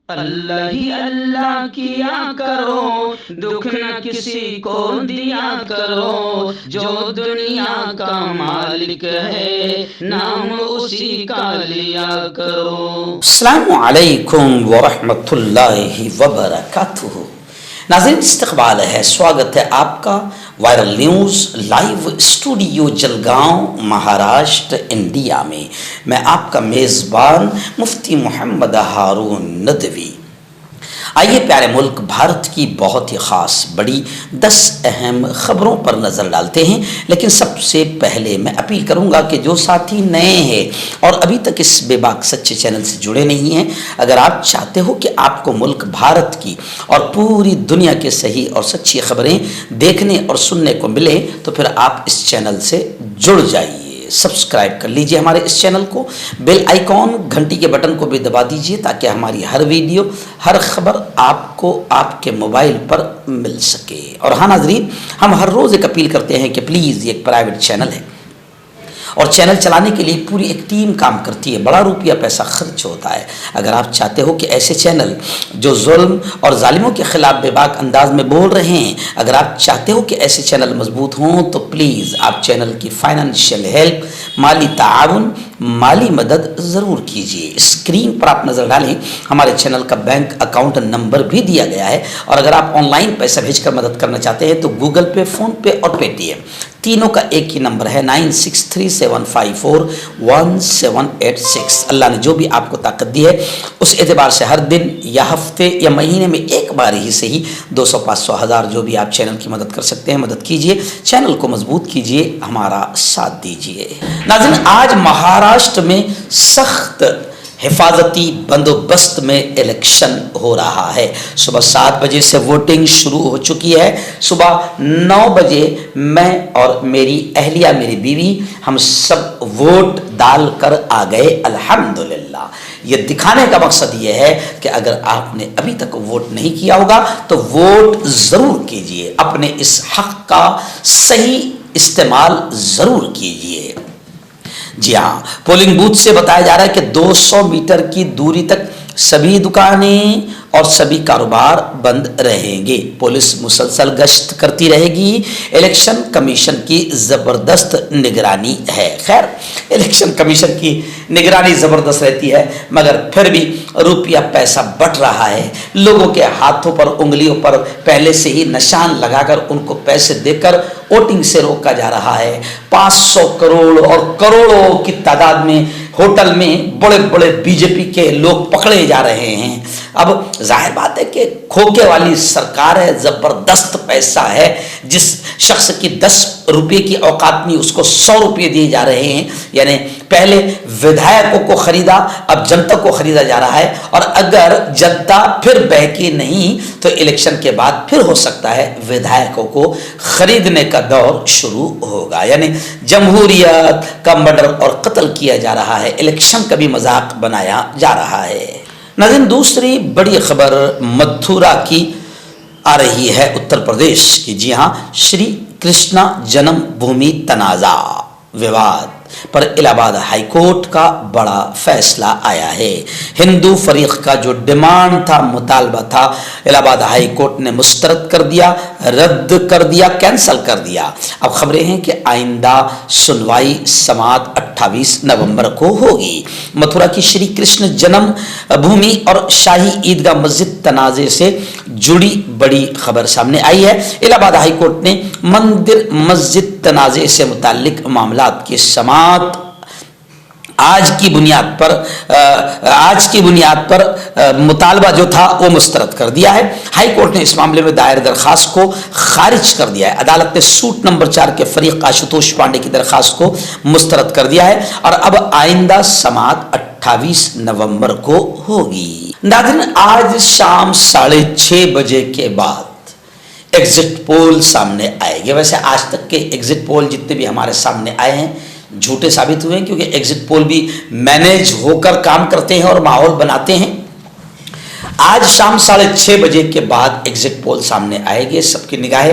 اللہ ہی اللہ کیا کرو، دکھ نہ کسی کو دیا کرو، جو دنیا کا مالک ہے نام اسی کا لیا کرو۔ السلام علیکم ورحمۃ اللہ وبرکاتہ۔ ناظرین استقبال ہے، سواگت ہے آپ کا viral news live studio Jalgaon Maharashtra India میں۔ میں آپ کا میزبان مفتی محمد ہارون ندوی۔ آئیے پیارے ملک بھارت کی بہت ہی خاص بڑی 10 اہم خبروں پر نظر ڈالتے ہیں، لیکن سب سے پہلے میں اپیل کروں گا کہ جو ساتھی نئے ہیں اور ابھی تک اس بے باک سچے چینل سے جڑے نہیں ہیں، اگر آپ چاہتے ہو کہ آپ کو ملک بھارت کی اور پوری دنیا کے صحیح اور سچی خبریں دیکھنے اور سننے کو ملیں تو پھر آپ اس چینل سے جڑ جائیے، سبسکرائب کر لیجئے ہمارے اس چینل کو، بیل آئیکن گھنٹی کے بٹن کو بھی دبا دیجئے تاکہ ہماری ہر ویڈیو ہر خبر آپ کو آپ کے موبائل پر مل سکے۔ اور ہاں ناظرین، ہم ہر روز ایک اپیل کرتے ہیں کہ پلیز یہ ایک پرائیویٹ چینل ہے اور چینل چلانے کے لیے پوری ایک ٹیم کام کرتی ہے، بڑا روپیہ پیسہ خرچ ہوتا ہے۔ اگر آپ چاہتے ہو کہ ایسے چینل جو ظلم اور ظالموں کے خلاف بے باک انداز میں بول رہے ہیں، اگر آپ چاہتے ہو کہ ایسے چینل مضبوط ہوں تو پلیز آپ چینل کی فائنینشیل ہیلپ، مالی تعاون، مالی مدد ضرور کیجیے۔ اسکرین پر آپ نظر ڈالیں، ہمارے چینل کا بینک اکاؤنٹ نمبر بھی دیا گیا ہے، اور اگر آپ آن لائن پیسہ بھیج کر مدد کرنا چاہتے ہیں تو گوگل پے، فون پے اور پے ٹی ایم تینوں کا ایک ہی نمبر ہے 9637541786۔ اللہ نے جو بھی آپ کو طاقت دی ہے اس اعتبار سے ہر دن یا ہفتے یا مہینے میں ایک بار ہی صحیح 200، 500، 1000 جو بھی آپ چینل کی مدد کر سکتے ہیں مدد کیجئے، چینل کو مضبوط کیجئے، ہمارا ساتھ دیجئے۔ ناظرین، آج مہاراشٹر میں سخت حفاظتی بندوبست میں الیکشن ہو رہا ہے۔ صبح 7 بجے سے ووٹنگ شروع ہو چکی ہے۔ صبح 9 بجے میں اور میری اہلیہ، میری بیوی، ہم سب ووٹ ڈال کر آ گئے الحمدللہ۔ یہ دکھانے کا مقصد یہ ہے کہ اگر آپ نے ابھی تک ووٹ نہیں کیا ہوگا تو ووٹ ضرور کیجئے، اپنے اس حق کا صحیح استعمال ضرور کیجئے۔ جی ہاں، پولنگ بوتھ سے بتایا جا رہا ہے کہ 200 میٹر کی دوری تک سبھی دکانیں اور سبھی کاروبار بند رہیں گے۔ پولیس مسلسل گشت کرتی رہے گی۔ الیکشن کمیشن کی زبردست نگرانی ہے۔ خیر، الیکشن کمیشن کی نگرانی زبردست رہتی ہے، مگر پھر بھی روپیہ پیسہ بٹ رہا ہے۔ لوگوں کے ہاتھوں پر، انگلیوں پر پہلے سے ہی نشان لگا کر ان کو پیسے دے کر ووٹنگ سے روکا جا رہا ہے۔ 500 کروڑ اور کروڑوں کی تعداد میں ہوٹل میں بڑے بڑے بی جے پی کے لوگ پکڑے جا رہے ہیں۔ اب ظاہر بات ہے کہ کھوکے والی سرکار ہے، زبردست پیسہ ہے۔ جس شخص کی 10 روپے کی اوقات میں اس کو 100 روپے دیے جا رہے ہیں، یعنی پہلے ودھایکوں کو خریدا، اب جنتا کو خریدا جا رہا ہے، اور اگر جنتا پھر بہکی نہیں تو الیکشن کے بعد پھر ہو سکتا ہے ودھایکوں کو خریدنے کا دور شروع ہوگا۔ یعنی جمہوریت کا مرڈر اور قتل کیا جا رہا ہے، الیکشن کا بھی مذاق بنایا جا رہا ہے۔ ناظرین، دوسری بڑی خبر متھورا کی آ رہی ہے، اتر پردیش کی۔ جی ہاں، شری کرشنا جنم بھومی تنازع وواد پر الہ آباد ہائی کورٹ کا بڑا فیصلہ آیا ہے۔ ہندو فریق کا جو ڈیمانڈ تھا، مطالبہ تھا، الہ آباد ہائی کورٹ نے مسترد کر دیا، رد کر دیا، کینسل کر دیا۔ اب خبریں ہیں کہ آئندہ سنوائی سماعت 28 نومبر کو ہوگی۔ متھورا کی شری کرشن جنم بھومی اور شاہی عیدگاہ مسجد تنازع سے جڑی بڑی خبر سامنے آئی ہے۔ الہ آباد ہائی کورٹ نے مندر مسجد تنازع سے متعلق معاملات کی سماعت آج کی بنیاد پر مطالبہ جو تھا وہ مسترد کر دیا ہے۔ ہائی کورٹ نے اس معاملے میں دائر درخواست کو خارج کر دیا ہے۔ عدالت نے سوٹ نمبر 4 کے فریق آشوتوش پانڈے کی درخواست کو مسترد کر دیا ہے، اور اب آئندہ سماعت 28 نومبر کو ہوگی۔ ناظرین، آج شام 6:30 بجے کے بعد ایگزٹ پول سامنے آئے گی۔ ویسے آج تک کے ایگزٹ پول جتنے بھی ہمارے سامنے آئے ہیں جھوٹے ثابت ہوئے ہیں، کیونکہ ایگزٹ پول بھی مینیج ہو کر کام کرتے ہیں اور ماحول بناتے ہیں۔ آج شام 6:30 بجے کے بعد ایگزٹ پول سامنے آئے گے۔ سب کی نگاہیں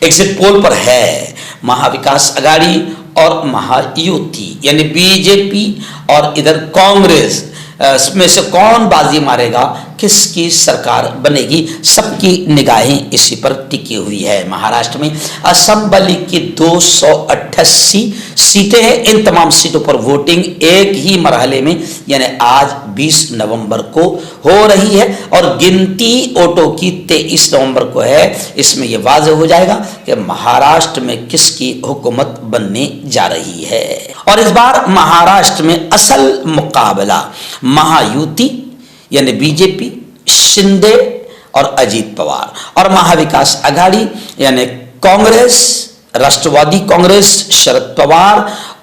ایگزٹ پول پر ہے۔ مہا وکاس اگاڑی اور مہا یوتی یعنی بی جے پی اور ادھر کانگریس اس میں سے کون بازی مارے گا، کس کی سرکار بنے گی، سب کی نگاہیں اسی پر ٹکی ہوئی ہے۔ مہاراشٹر میں اسمبلی کی 288 سیٹیں ہیں، ان تمام سیٹوں پر ووٹنگ ایک ہی مرحلے میں یعنی آج 20 نومبر کو ہو رہی ہے اور گنتی ووٹوں کی 23 نومبر کو ہے۔ اس میں یہ واضح ہو جائے گا کہ مہاراشٹر میں کس کی حکومت بننے جا رہی ہے۔ اور اس بار مہاراشٹر میں اصل مقابلہ مہایوتی یعنی بی جے پی، شندے اور اجیت پوار، اور مہاوکاس اگاڑی یعنی کانگریس، راشٹروادی کانگریس شرد پوار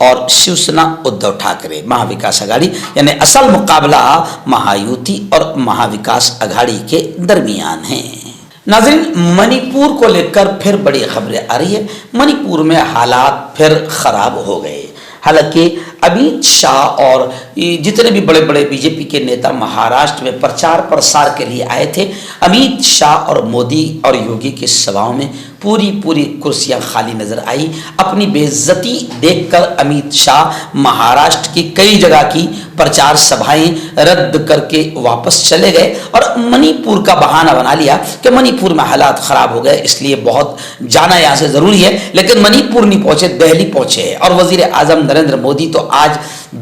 اور شیوسینا ادھو ٹھاکرے۔ مہاوکاس اگاڑی یعنی اصل مقابلہ مہایوتی اور مہاوکاس اگاڑی کے درمیان ہے۔ ناظرین، منی پور کو لے کر پھر بڑی خبریں آ رہی ہے۔ منی پور میں حالات پھر خراب ہو گئے۔ حالانکہ امیت شاہ اور جتنے بھی بڑے بڑے بی جے پی کے نیتا مہاراشٹر میں پرچار پرسار کے لیے آئے تھے، امیت شاہ اور مودی اور یوگی کی سبھاؤں میں پوری کرسیاں خالی نظر آئی۔ اپنی بے عزتی دیکھ کر امیت شاہ مہاراشٹر کی کئی جگہ کی پرچار سبھائیں رد کر کے واپس چلے گئے اور منی پور کا بہانہ بنا لیا کہ منی پور میں حالات خراب ہو گئے، اس لیے بہت جانا یہاں سے ضروری ہے۔ لیکن منی پور نہیں پہنچے، دہلی پہنچے اور وزیر اعظم نریندر مودی تو آج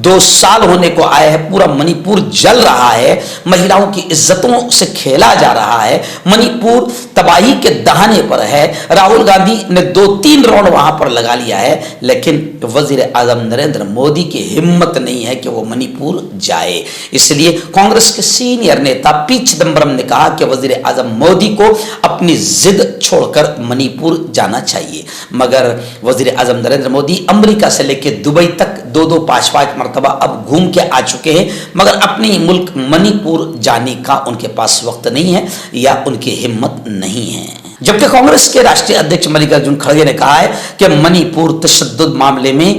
2 سال ہونے کو آئے ہیں، پورا منی پور جل رہا ہے، مہیلاؤں کی عزتوں سے کھیلا جا رہا ہے، منی پور تباہی کے دہانے پر ہے۔ راہل گاندھی نے 2-3 راؤنڈ وہاں پر لگا لیا ہے، لیکن وزیر اعظم نریندر مودی کی ہمت نہیں ہے کہ وہ منی پور جائے۔ اس لیے کانگریس کے سینئر نیتا پی چدمبرم نے کہا کہ وزیر اعظم مودی کو اپنی ضد چھوڑ کر منی پور جانا چاہیے، مگر وزیر اعظم نریندر مودی امریکہ سے لے کے دبئی تک 2-2 5-5 مرتبہ اب گھوم کے آ چکے ہیں، مگر اپنے ملک منی پور جانے کا ان کے پاس وقت نہیں ہے یا ان کی ہمت نہیں ہے۔ جبکہ کانگریس کے راشٹریہ ادھیکش ملیکارجن کھڑگے نے کہا ہے کہ منی پور تشدد معاملے میں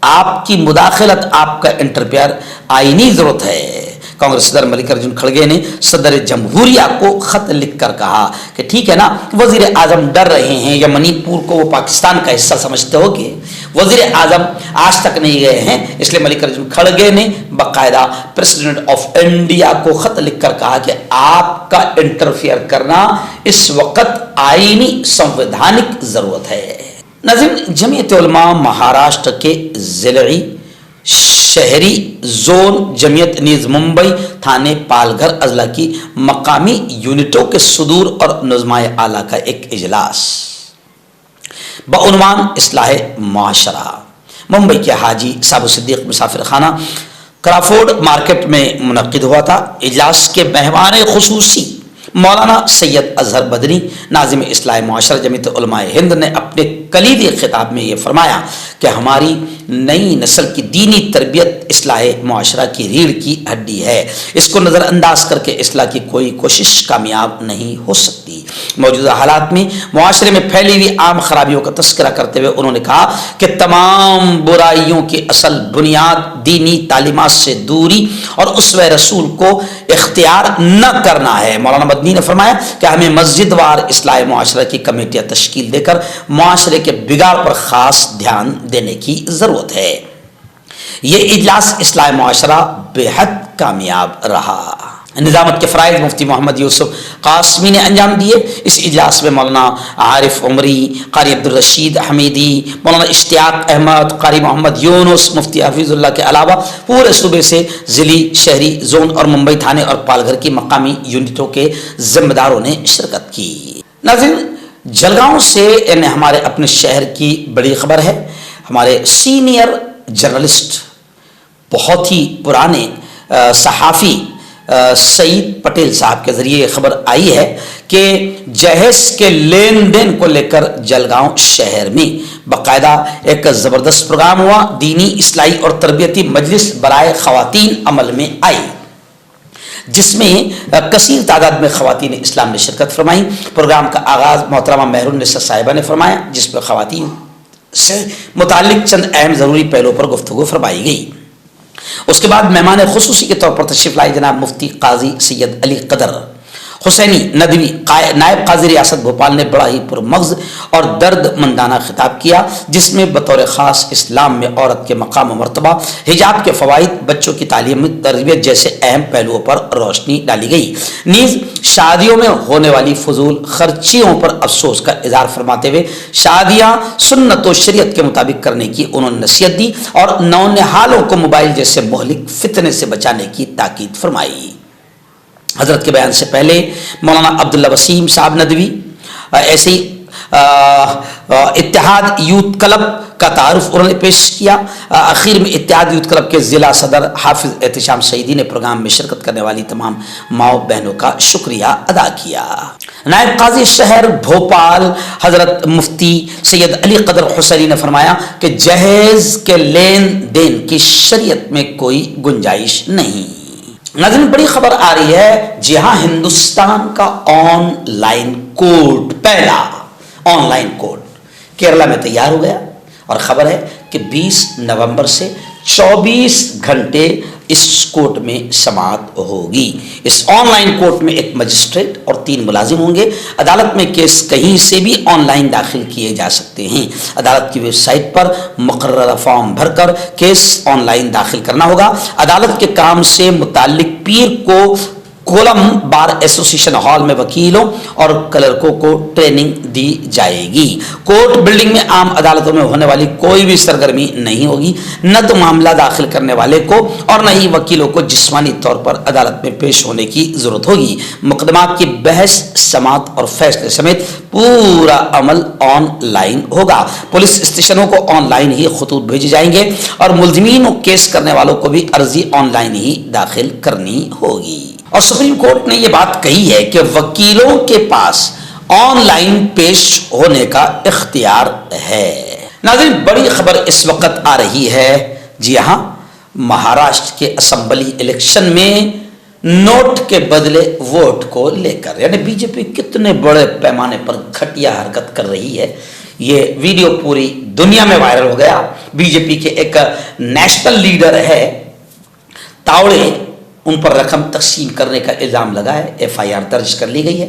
آپ کی مداخلت، آپ کا انٹرفیئر آئینی ضرورت ہے۔ کانگریس صدر ملیکارجن کھڑگے نے صدر جمہوریہ کو خط لکھ کر کہا کہ ٹھیک ہے نا، وزیر اعظم ڈر رہے ہیں یا منی پور کو وہ پاکستان کا حصہ سمجھتے ہو کہ وزیر اعظم آج تک نہیں گئے ہیں، اس لیے ملیکارجن کھڑگے نے باقاعدہ پریزیڈنٹ آف انڈیا کو خط لکھ کر کہا کہ آپ کا انٹرفیئر کرنا اس وقت آئینی سنویدھانک ضرورت ہے۔ ناظرین، جمعیت علماء مہاراشٹر کے ضلعی شہری زون جمعیت نیز ممبئی تھانے پالگھر اضلاع کی مقامی یونٹوں کے صدور اور نظمائے اعلیٰ کا ایک اجلاس بعنوان اصلاح معاشرہ ممبئی کے حاجی صاحب صدیق مسافر خانہ کرافورڈ مارکیٹ میں منعقد ہوا تھا۔ اجلاس کے مہمان خصوصی مولانا سید اظہر بدری ناظم اصلاح معاشرہ جمعیت علماء ہند نے اپنے کلیدی خطاب میں یہ فرمایا کہ ہماری نئی نسل کی دینی تربیت اصلاح معاشرہ کی ریڑھ کی ہڈی ہے، اس کو نظر انداز کر کے اصلاح کی کوئی کوشش کامیاب نہیں ہو سکتی۔ موجودہ حالات میں معاشرے میں پھیلی ہوئی عام خرابیوں کا تذکرہ کرتے ہوئے انہوں نے کہا کہ تمام برائیوں کی اصل بنیاد دینی تعلیمات سے دوری اور اسوہ رسول کو اختیار نہ کرنا ہے۔ مولانا مدنی نے فرمایا کہ ہمیں مسجد وار اصلاح معاشرہ کی کمیٹیاں تشکیل دے کر معاشرے کے بگاڑ پر خاص دھیان دینے کی ضرورت ہے۔ یہ اجلاس اصلاح معاشرہ بے حد کامیاب رہا۔ نظامت کے فرائض مفتی محمد یوسف قاسمی نے انجام دیے۔ اس اجلاس میں مولانا عارف عمری، قاری عبدالرشید حمیدی، مولانا اشتیاق احمد، قاری محمد یونس، مفتی حفیظ اللہ کے علاوہ پورے صوبے سے ضلعی شہری زون اور ممبئی تھانے اور پالگھر کی مقامی یونٹوں کے ذمہ داروں نے شرکت کی۔ ناظرین، جلگاؤں سے ہمارے اپنے شہر کی بڑی خبر ہے۔ ہمارے سینئر جرنلسٹ، بہت ہی پرانے صحافی سعید پٹیل صاحب کے ذریعے یہ خبر آئی ہے کہ جہیز کے لین دین کو لے کر جلگاؤں شہر میں باقاعدہ ایک زبردست پروگرام ہوا۔ دینی اصلاحی اور تربیتی مجلس برائے خواتین عمل میں آئی، جس میں کثیر تعداد میں خواتین اسلام نے شرکت فرمائی۔ پروگرام کا آغاز محترمہ مہر النساء صاحبہ نے فرمایا، جس پر خواتین سے متعلق چند اہم ضروری پہلوؤں پر گفتگو فرمائی گئی۔ اس کے بعد مہمان خصوصی کے طور پر تشریف لائے جناب مفتی قاضی سید علی قدر حسینی ندوی نائب قاضی ریاست بھوپال نے بڑا ہی پرمغز اور درد مندانہ خطاب کیا، جس میں بطور خاص اسلام میں عورت کے مقام و مرتبہ، حجاب کے فوائد، بچوں کی تعلیمی تربیت جیسے اہم پہلوؤں پر روشنی ڈالی گئی۔ نیز شادیوں میں ہونے والی فضول خرچیوں پر افسوس کا اظہار فرماتے ہوئے شادیاں سنت و شریعت کے مطابق کرنے کی انہوں نے نصیحت دی اور نونہالوں کو موبائل جیسے مہلک فتنے سے بچانے کی تاکید فرمائی۔ حضرت کے بیان سے پہلے مولانا عبداللہ وسیم صاحب ندوی ایسے ہی اتحاد یوتھ کلب کا تعارف انہوں نے پیش کیا۔ آخر میں اتحاد یوتھ کلب کے ضلع صدر حافظ احتشام سعیدی نے پروگرام میں شرکت کرنے والی تمام ماؤں بہنوں کا شکریہ ادا کیا۔ نائب قاضی شہر بھوپال حضرت مفتی سید علی قدر حسینی نے فرمایا کہ جہیز کے لین دین کی شریعت میں کوئی گنجائش نہیں۔ ناظرین بڑی خبر آ رہی ہے، جی ہاں، ہندوستان کا آن لائن کورٹ، پہلا آن لائن کورٹ کیرلا میں تیار ہو گیا، اور خبر ہے کہ 20 نومبر سے 24 گھنٹے اس کورٹ میں سماعت ہوگی۔ اس آن لائن کورٹ میں ایک مجسٹریٹ اور 3 ملازم ہوں گے۔ عدالت میں کیس کہیں سے بھی آن لائن داخل کیے جا سکتے ہیں۔ عدالت کی ویب سائٹ پر مقررہ فارم بھر کر کیس آن لائن داخل کرنا ہوگا۔ عدالت کے کام سے متعلق پیر کو کولم بار ایسوسیشن ہال میں وکیلوں اور کلرکوں کو ٹریننگ دی جائے گی۔ کورٹ بلڈنگ میں عام عدالتوں میں ہونے والی کوئی بھی سرگرمی نہیں ہوگی، نہ تو معاملہ داخل کرنے والے کو اور نہ ہی وکیلوں کو جسمانی طور پر عدالت میں پیش ہونے کی ضرورت ہوگی۔ مقدمات کی بحث، سماعت اور فیصلے سمیت پورا عمل آن لائن ہوگا۔ پولیس اسٹیشنوں کو آن لائن ہی خطوط بھیجے جائیں گے اور ملزمین اور کیس کرنے والوں کو بھی عرضی آن لائن ہی داخل کرنی ہوگی۔ اور سپریم کورٹ نے یہ بات کہی ہے کہ وکیلوں کے پاس آن لائن پیش ہونے کا اختیار ہے۔ ناظرین بڑی خبر اس وقت آ رہی ہے، جی ہاں، مہاراشٹر کے اسمبلی الیکشن میں نوٹ کے بدلے ووٹ کو لے کر، یعنی بی جے پی کتنے بڑے پیمانے پر گھٹیا حرکت کر رہی ہے۔ یہ ویڈیو پوری دنیا میں وائرل ہو گیا۔ بی جے پی کے ایک نیشنل لیڈر ہے تاوڑے، ان پر رقم تقسیم کرنے کا الزام لگا ہے، ایف آئی آر درج کر لی گئی ہے۔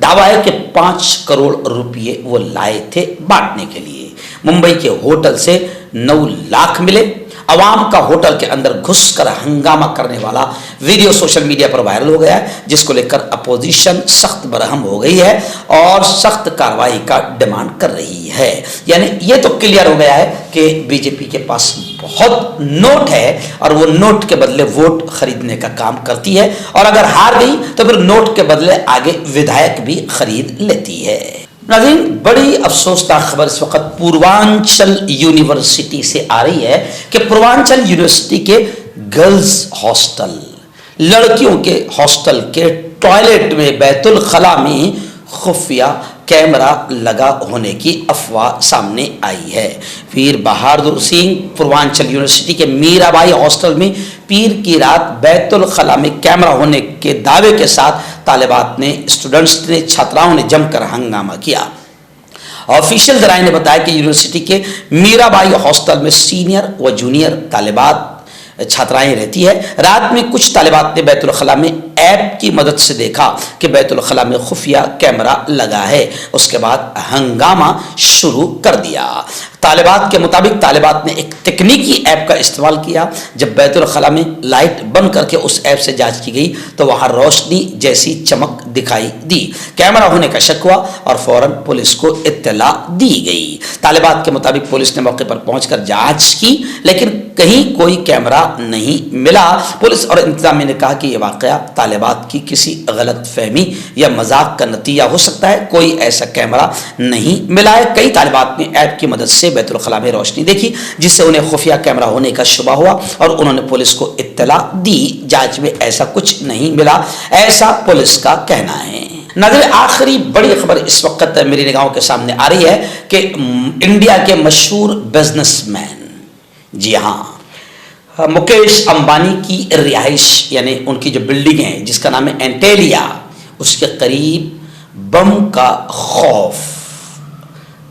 دعویٰ ہے کہ 5 کروڑ روپے وہ لائے تھے بانٹنے کے لیے۔ ممبئی کے ہوٹل سے 9 لاکھ ملے۔ عوام کا ہوٹل کے اندر گھس کر ہنگامہ کرنے والا ویڈیو سوشل میڈیا پر وائرل ہو گیا ہے، جس کو لے کر اپوزیشن سخت برہم ہو گئی ہے اور سخت کارروائی کا ڈیمانڈ کر رہی ہے۔ یعنی یہ تو کلیئر ہو گیا ہے کہ بی جے پی کے پاس بہت نوٹ ہے اور وہ نوٹ کے بدلے ووٹ خریدنے کا کام کرتی ہے، اور اگر ہار گئی تو پھر نوٹ کے بدلے آگے ودھائک بھی خرید لیتی ہے۔ ناظرین بڑی افسوسناک خبر اس وقت پوروانچل یونیورسٹی سے آ رہی ہے کہ پوروانچل یونیورسٹی کے گرلز ہاسٹل، لڑکیوں کے ہاسٹل کے ٹوائلٹ میں بیت الخلا میں خفیہ کیمرہ لگا ہونے کی افواہ سامنے آئی ہے۔ پیر بہادر سنگھ پوروانچل یونیورسٹی کے میرا بائی ہاسٹل میں پیر کی رات بیت الخلا میں کیمرہ ہونے کے دعوے کے ساتھ طالبات نے، اسٹوڈنٹس نے، چھاتراؤں نے جم کر ہنگامہ کیا۔ آفیشیل ذرائع نے بتایا کہ یونیورسٹی کے میرا بائی ہاسٹل میں سینئر و جونیئر طالبات چھاترائیں رہتی ہے۔ رات میں کچھ طالبات نے بیت الخلا میں ایپ کی مدد سے دیکھا کہ بیت الخلا میں خفیہ کیمرہ لگا ہے، اس کے بعد ہنگامہ شروع کر دیا۔ طالبات کے مطابق طالبات نے ایک تکنیکی ایپ کا استعمال کیا۔ جب بیت الخلا میں لائٹ بند کر کے اس ایپ سے جانچ کی گئی تو وہاں روشنی جیسی چمک دکھائی دی۔ کیمرہ ہونے کا شک ہوا اور فوراً پولیس کو اطلاع دی گئی۔ طالبات کے مطابق پولیس نے موقع پر پہنچ کر جانچ کی، لیکن کہیں کوئی کیمرہ نہیں ملا۔ پولیس اور انتظامیہ نے کہا کہ یہ واقعہ طالبات کی کسی غلط فہمی یا مذاق کا نتیجہ ہو سکتا ہے، کوئی ایسا کیمرہ نہیں ملا ہے۔ کئی طالبات نے ایپ کی مدد سے بیت الخلا میں روشنی دیکھی، جس سے انہیں خفیہ کیمرہ ہونے کا شبہ ہوا اور انہوں نے پولیس کو اطلاع دی۔ جانچ میں ایسا کچھ نہیں ملا، ایسا پولیس کا کہنا ہے۔ ناظرین آخری بڑی خبر اس وقت میری نگاہوں کے سامنے آ رہی ہے کہ انڈیا کے مشہور بزنس مین، جی ہاں، مکیش امبانی کی رہائش، یعنی ان کی جو بلڈنگ ہے جس کا نام ہے اینٹیلیا، اس کے قریب بم کا خوف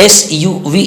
SUV